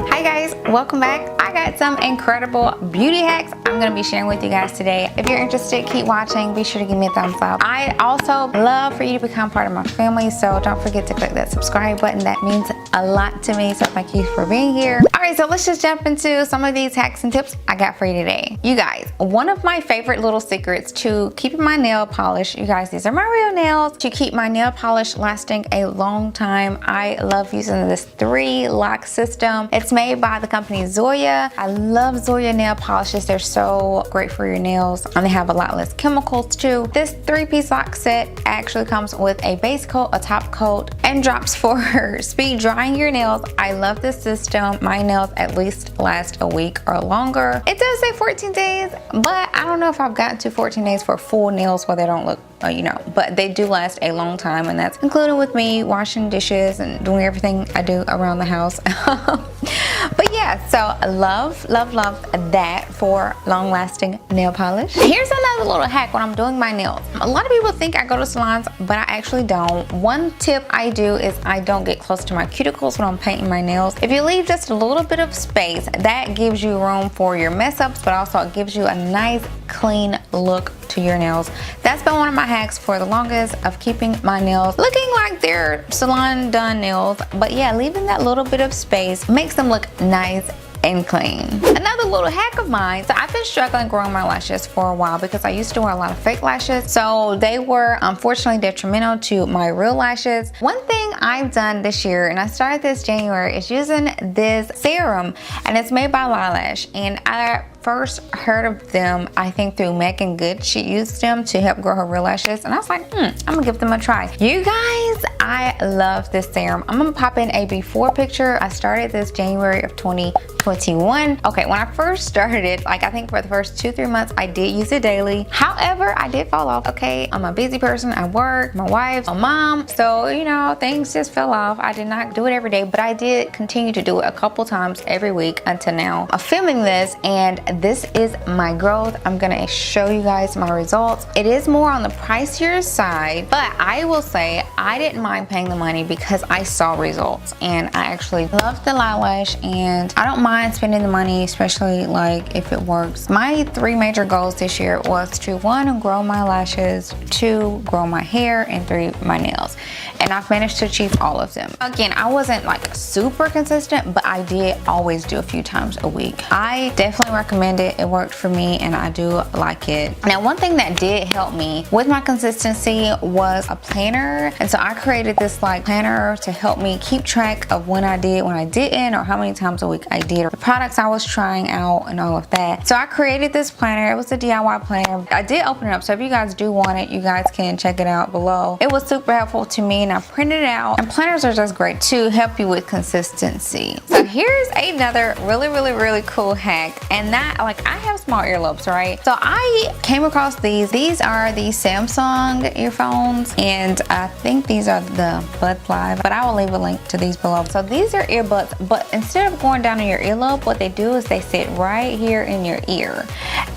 Hi guys, welcome back. I got some incredible beauty hacks I'm going to be sharing with you guys today. If you're interested, keep watching. Be sure to give me a thumbs up. I also love for you to become part of my family, so don't forget to click that subscribe button. That means a lot to me, so thank you for being here. Alright, so let's just jump into some of these hacks and tips I got for you today. You guys, one of my favorite little secrets to keeping my nail polish, you guys, these are my real nails, to keep my nail polish lasting a long time. I love using this 3-lock system. It's made by the company Zoya. I love Zoya nail polishes. They're so great for your nails, and they have a lot less chemicals too. This 3-piece lock set actually comes with a base coat, a top coat, and drops for speed drying your nails. I love this system. My nails at least last a week or longer. It does say 14 days, but I don't know if I've gotten to 14 days for full nails where they don't look but they do last a long time, and that's including with me washing dishes and doing everything I do around the house. But yeah, so love that for long-lasting nail polish. Here's another little hack when I'm doing my nails. A lot of people think I go to salons, but I actually don't. One tip I do is I don't get close to my cuticles when I'm painting my nails. If you leave just a little bit of space, that gives you room for your mess ups, but also it gives you a nice clean look to your nails. That's been one of my hacks for the longest, of keeping my nails looking like they're salon done nails. But yeah, leaving that little bit of space makes them look nice and clean. Another little hack of mine, so I've been struggling growing my lashes for a while because I used to wear a lot of fake lashes, so they were unfortunately detrimental to my real lashes. One thing I've done this year, and I started this January, is using this serum, and it's made by Eyelash, and I first heard of them I think through Megan Good. She used them to help grow her real lashes, and I was like, I'm gonna give them a try. You guys, I love this serum. I'm gonna pop in a before picture. I started this January of 2021. Okay, when I first started it, like I think for the first 2-3 months I did use it daily. However, I did fall off. Okay, I'm a busy person. I work, my wife, a mom, so things just fell off. I did not do it every day, but I did continue to do it a couple times every week until now. I'm filming this, and this is my growth. I'm gonna show you guys my results. It is more on the pricier side, but I will say I didn't mind paying the money because I saw results, and I actually love the eyelash, and I don't mind spending the money, especially like if it works. My 3 major goals this year was to 1, grow my lashes, 2, grow my hair, and 3, my nails. And I've managed to achieve all of them. Again, I wasn't like super consistent, but I did always do a few times a week. I definitely recommend it. It worked for me, and I do like it. Now, one thing that did help me with my consistency was a planner. And so I created this like planner to help me keep track of when I did, when I didn't, or how many times a week I did, or the products I was trying out and all of that. So I created this planner. It was a DIY planner. I did open it up, so if you guys do want it, you guys can check it out below. It was super helpful to me, and I printed it out. And planners are just great to help you with consistency. So here's another really cool hack, and that, like, I have small earlobes, right? So I came across these. These are the Samsung earphones, and I think these are the Buds Live, but I will leave a link to these below. So these are earbuds, but instead of going down in your earlobe, what they do is they sit right here in your ear.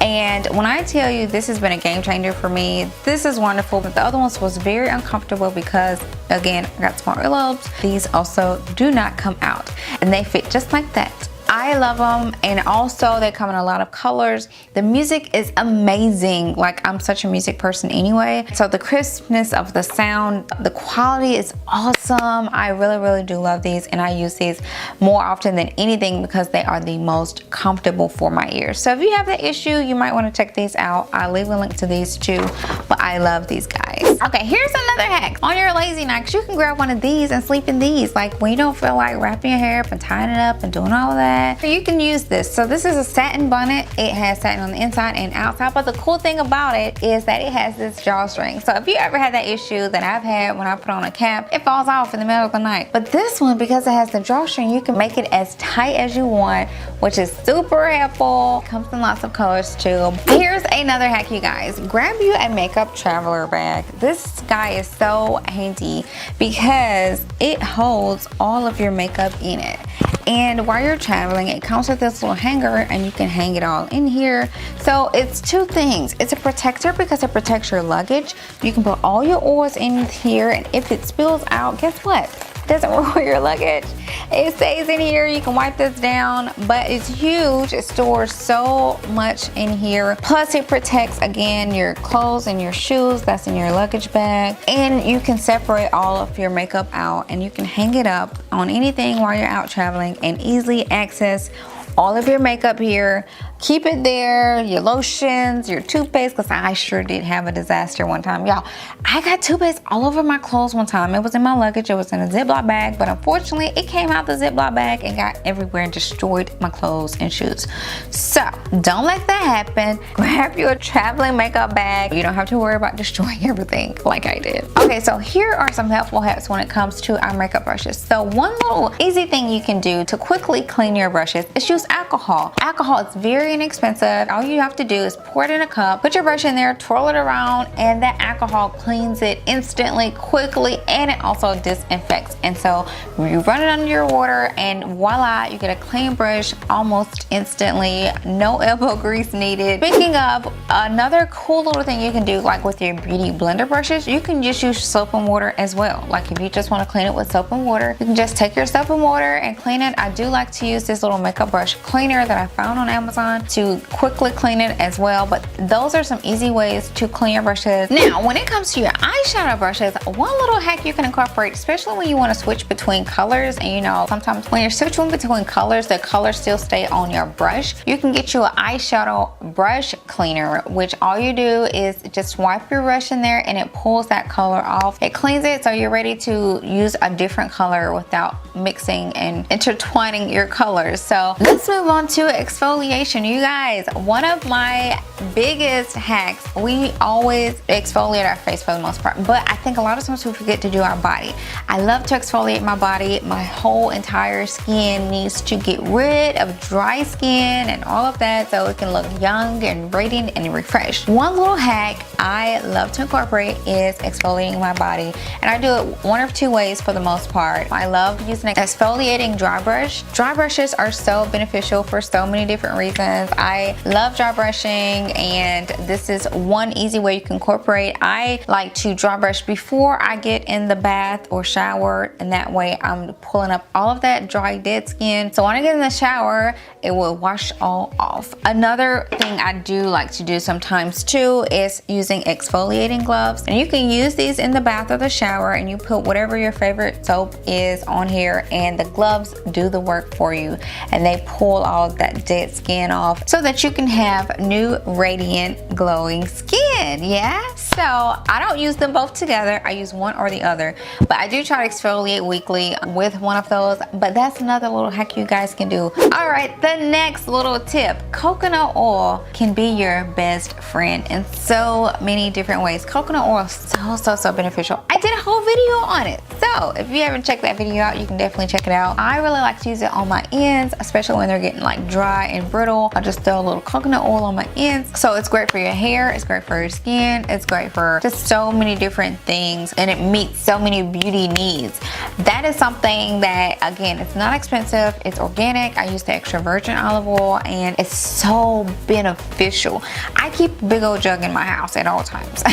And when I tell you this has been a game changer for me, this is wonderful. But the other ones was very uncomfortable because, again, I got small earlobes. These also do not come out, and they fit just like that. I love them, and also they come in a lot of colors. The music is amazing. Like, I'm such a music person anyway, so the crispness of the sound, the quality is awesome. I really do love these, and I use these more often than anything because they are the most comfortable for my ears. So if you have that issue, you might want to check these out. I'll leave a link to these too, but I love these guys. Okay, here's another hack. On your lazy nights, you can grab one of these and sleep in these. Like, when you don't feel like wrapping your hair up and tying it up and doing all of that, you can use this. So this is a satin bonnet. It has satin on the inside and outside, but the cool thing about it is that it has this drawstring. So if you ever had that issue that I've had when I put on a cap, it falls off in the middle of the night. But this one, because it has the drawstring, you can make it as tight as you want, which is super helpful. Comes in lots of colors too. Here's another hack, you guys. Grab you a makeup traveler bag. This guy is so handy because it holds all of your makeup in it. And while you're traveling, it comes with this little hanger, and you can hang it all in here. So it's 2 things. It's a protector because it protects your luggage. You can put all your oils in here, and if it spills out, guess what? doesn't ruin your luggage. It stays in here. You can wipe this down, but it's huge. It stores so much in here. Plus it protects, again, your clothes and your shoes. That's in your luggage bag. And you can separate all of your makeup out, and you can hang it up on anything while you're out traveling and easily access all of your makeup here. Keep it there, your lotions, your toothpaste, because I sure did have a disaster one time. Y'all, I got toothpaste all over my clothes one time. It was in my luggage, it was in a Ziploc bag, but unfortunately it came out the Ziploc bag and got everywhere and destroyed my clothes and shoes. So don't let that happen. Grab your traveling makeup bag. You don't have to worry about destroying everything like I did. Okay, so here are some helpful hacks when it comes to our makeup brushes. So one little easy thing you can do to quickly clean your brushes is use alcohol. Alcohol is very inexpensive. All you have to do is pour it in a cup, put your brush in there, twirl it around, and that alcohol cleans it instantly, quickly, and it also disinfects. And so you run it under your water and voila, you get a clean brush almost instantly. No elbow grease needed. Speaking of, another cool little thing you can do, like with your beauty blender brushes, you can just use soap and water as well. Like if you just want to clean it with soap and water, you can just take your soap and water and clean it. I do like to use this little makeup brush cleaner that I found on Amazon to quickly clean it as well, but those are some easy ways to clean your brushes. Now, when it comes to your eyeshadow brushes, one little hack you can incorporate, especially when you want to switch between colors, and you know, sometimes when you're switching between colors, the colors still stay on your brush. You can get you an eyeshadow brush cleaner, which all you do is just wipe your brush in there and it pulls that color off. It cleans it so you're ready to use a different color without mixing and intertwining your colors. So let's move on to exfoliation. You guys, one of my biggest hacks, we always exfoliate our face for the most part, but I think a lot of times we forget to do our body. I love to exfoliate my body. My whole entire skin needs to get rid of dry skin and all of that so it can look young and radiant and refreshed. One little hack I love to incorporate is exfoliating my body, and I do it one of two ways for the most part. I love using an exfoliating dry brush. Dry brushes are so beneficial for so many different reasons. I love dry brushing, and this is one easy way you can incorporate. I like to dry brush before I get in the bath or shower, and that way I'm pulling up all of that dry dead skin, so when I get in the shower it will wash all off. Another thing I do like to do sometimes too is using exfoliating gloves, and you can use these in the bath or the shower, and you put whatever your favorite soap is on here and the gloves do the work for you, and they pull all of that dead skin off so that you can have new radiant glowing skin. Yeah, so I don't use them both together. I use one or the other, but I do try to exfoliate weekly with one of those. But that's another little hack you guys can do. All right, the next little tip, coconut oil can be your best friend in so many different ways. Coconut oil is so beneficial. I did a whole video on it, so if you haven't checked that video out, you can definitely check it out. I really like to use it on my ends, especially when they're getting like dry and brittle. I just throw a little coconut oil on my ends. So it's great for your hair, it's great for your skin, it's great for just so many different things, and it meets so many beauty needs. That is something that, again, it's not expensive, it's organic. I use the extra virgin olive oil, and it's so beneficial. I keep a big old jug in my house at all times.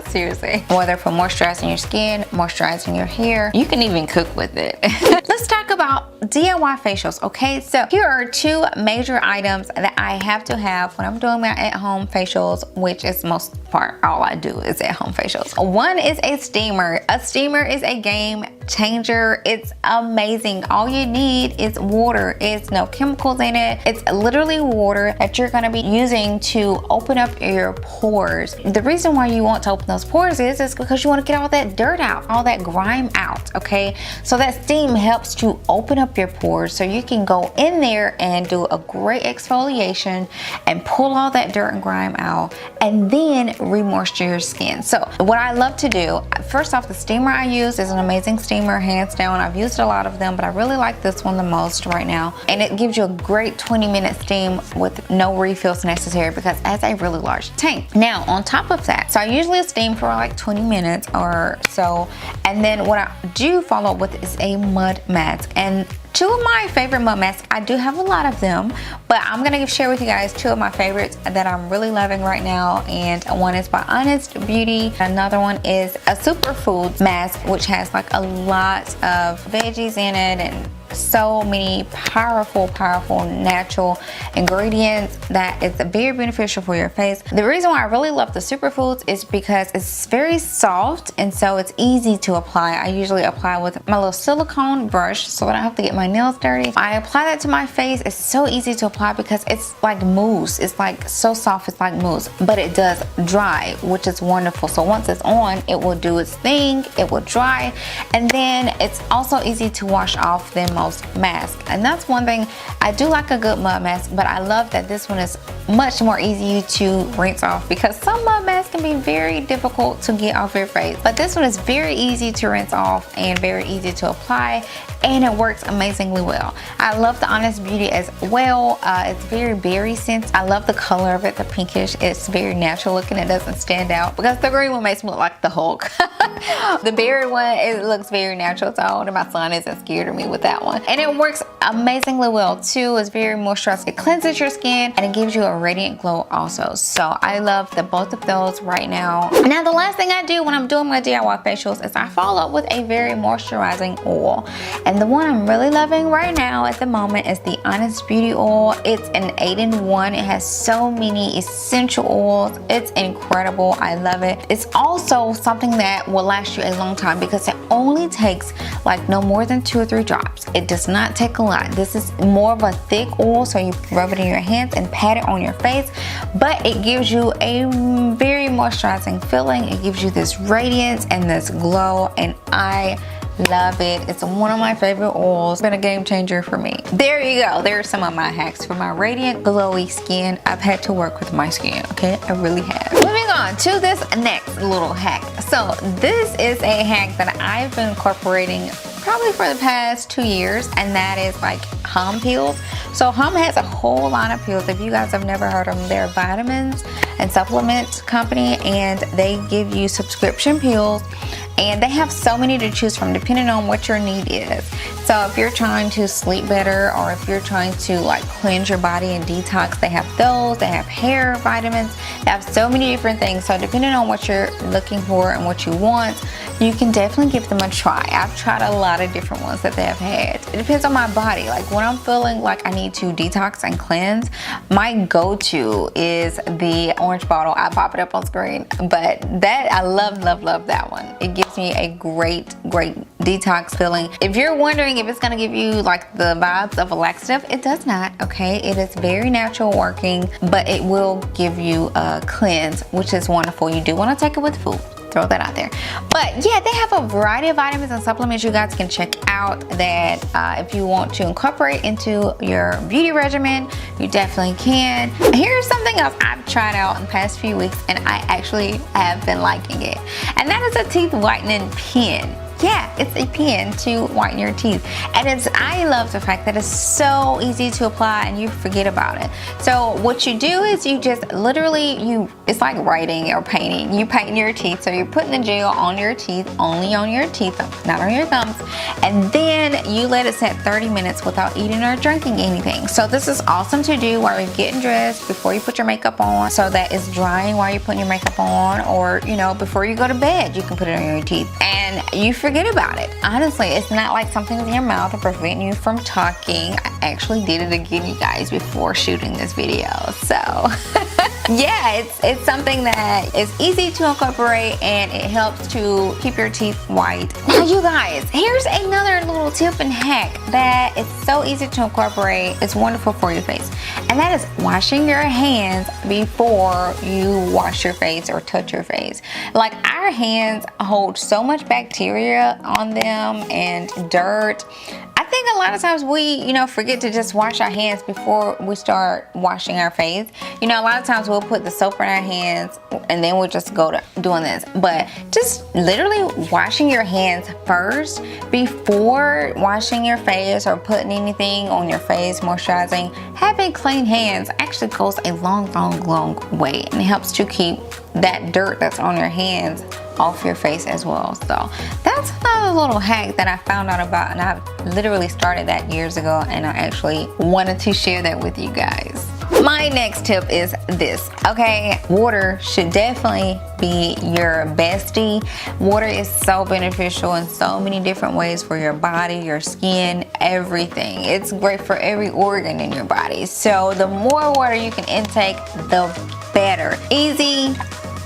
Seriously. Whether for moisturizing your skin, moisturizing your hair, you can even cook with it. Let's talk about DIY facials, okay? So here are two major items that I have to have when I'm doing my at-home facials, which is most part all I do is at-home facials. One is a steamer. A steamer is a game changer. It's amazing. All you need is water. It's no chemicals in it. It's literally water that you're going to be using to open up your pores. The reason why you want to open those pores is because you want to get all that dirt out, all that grime out, okay? So that steam helps to open up your pores so you can go in there and do a great exfoliation and pull all that dirt and grime out, and then re-moisture your skin. So what I love to do, first off, the steamer I use is an amazing steamer, hands down. I've used a lot of them, but I really like this one the most right now, and it gives you a great 20-minute steam with no refills necessary because it has a really large tank. Now on top of that, so I usually steam for like 20 minutes or so, and then what I do follow up with is a mud mask. And two of my favorite mud masks. I do have a lot of them, but I'm gonna share with you guys two of my favorites that I'm really loving right now. And one is by Honest Beauty. Another one is a superfood mask, which has like a lot of veggies in it and so many powerful natural ingredients that is very beneficial for your face. The reason why I really love the superfoods is because it's very soft, and so it's easy to apply. I usually apply with my little silicone brush so I don't have to get my nails dirty. I apply that to my face. It's so easy to apply because it's like mousse. It's like so soft, it's like mousse, but it does dry, which is wonderful. So once it's on, it will do its thing, it will dry, and then it's also easy to wash off than most masks. And that's one thing, I do like a good mud mask, but I love that this one is much more easy to rinse off, because some mud masks can be very difficult to get off your face, but this one is very easy to rinse off and very easy to apply, and it works amazingly well. I love the Honest Beauty as well. It's very berry scent. I love the color of it, the pinkish. It's very natural looking. It doesn't stand out because the green one makes me look like the Hulk. The berry one, it looks very natural, so I wonder my son isn't scared of me with that one. And it works amazingly well too. It's very moisturized. It cleanses your skin and it gives you a radiant glow also. So I love both of those right now. Now the last thing I do when I'm doing my DIY facials is I follow up with a very moisturizing oil. And the one I'm really loving right now at the moment is the Honest Beauty oil. It's an 8-in-1. It has so many essential oils. It's incredible. I love it. It's also something that will last you a long time because it only takes like no more than 2 or 3 drops. It does not take a lot. This is more of a thick oil, so you rub it in your hands and pat it on your face, but it gives you a very moisturizing feeling. It gives you this radiance and this glow, and I love it. It's one of my favorite oils. It's been a game changer for me. There you go. There's some of my hacks for my radiant, glowy skin. I've had to work with my skin, okay? I really have. Moving on to this next little hack. So this is a hack that I've been incorporating probably for the past 2 years, and that is like Hum pills. So Hum has a whole line of pills. If you guys have never heard of them, they're vitamins and supplements company, and they give you subscription pills, and they have so many to choose from depending on what your need is. So if you're trying to sleep better, or if you're trying to like cleanse your body and detox, they have those. They have hair vitamins. They have so many different things. So depending on what you're looking for and what you want, you can definitely give them a try. I've tried a lot of different ones that they have had. It depends on my body. Like when I'm feeling like I need to detox and cleanse, my go-to is the orange bottle. I pop it up on screen, but that I love that one. It gives me a great detox feeling. If you're wondering if it's gonna give you like the vibes of a laxative, it does not, okay? It is very natural working, but it will give you a cleanse, which is wonderful. You do want to take it with food. Throw that out there. But yeah, they have a variety of vitamins and supplements you guys can check out that if you want to incorporate into your beauty regimen, you definitely can. Here's something else I've tried out in the past few weeks, and I actually have been liking it, and that is a teeth whitening pen. Yeah, it's a pen to whiten your teeth, and I love the fact that it's so easy to apply and you forget about it. So what you do is you just literally, it's like writing or painting. You paint your teeth, so you're putting the gel on your teeth, only on your teeth, not on your gums, and then you let it set 30 minutes without eating or drinking anything. So this is awesome to do while you're getting dressed, before you put your makeup on, so that it's drying while you're putting your makeup on, or before you go to bed, you can put it on your teeth and you forget about it. Honestly, it's not like something's in your mouth to prevent you from talking. I actually did it again, you guys, before shooting this video. So yeah, it's something that is easy to incorporate, and it helps to keep your teeth white. Now you guys, here's another little tip and hack that is so easy to incorporate. It's wonderful for your face, and that is washing your hands before you wash your face or touch your face. Like, our hands hold so much bacteria on them and dirt. I think a lot of times we, forget to just wash our hands before we start washing our face. A lot of times we'll put the soap in our hands and then we'll just go to doing this. But just literally washing your hands first before washing your face or putting anything on your face, moisturizing. Having clean hands actually goes a long way, and it helps to keep that dirt that's on your hands off your face as well. So that's another little hack that I found out about, and I've literally started that years ago, and I actually wanted to share that with you guys. My next tip is this, okay? Water should definitely be your bestie. Water is so beneficial in so many different ways for your body, your skin, everything. It's great for every organ in your body. So the more water you can intake, the better. Easy,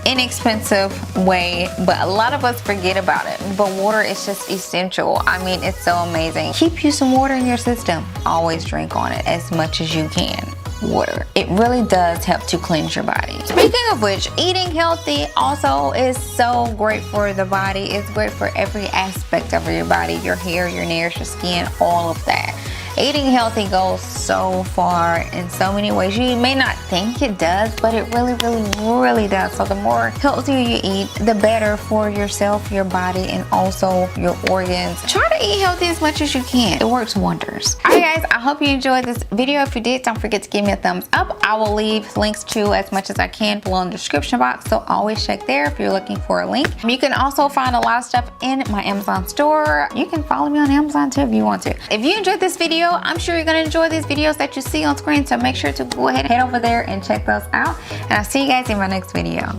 inexpensive way, but a lot of us forget about it. But water is just essential. I mean, it's so amazing. Keep you some water in your system. Always drink on it as much as you can. Water. It really does help to cleanse your body. Speaking of which, eating healthy also is so great for the body. It's great for every aspect of your body, your hair, your nails, your skin, all of that. Eating healthy goes so far in so many ways. You may not think it does, but it really, really, really does. So the more healthier you eat, the better for yourself, your body, and also your organs. Try to eat healthy as much as you can. It works wonders. All right, guys, I hope you enjoyed this video. If you did, don't forget to give me a thumbs up. I will leave links to as much as I can below in the description box, so always check there if you're looking for a link. You can also find a lot of stuff in my Amazon store. You can follow me on Amazon too if you want to. If you enjoyed this video, I'm sure you're going to enjoy these videos that you see on screen, so make sure to go ahead and head over there and check those out, and I'll see you guys in my next video.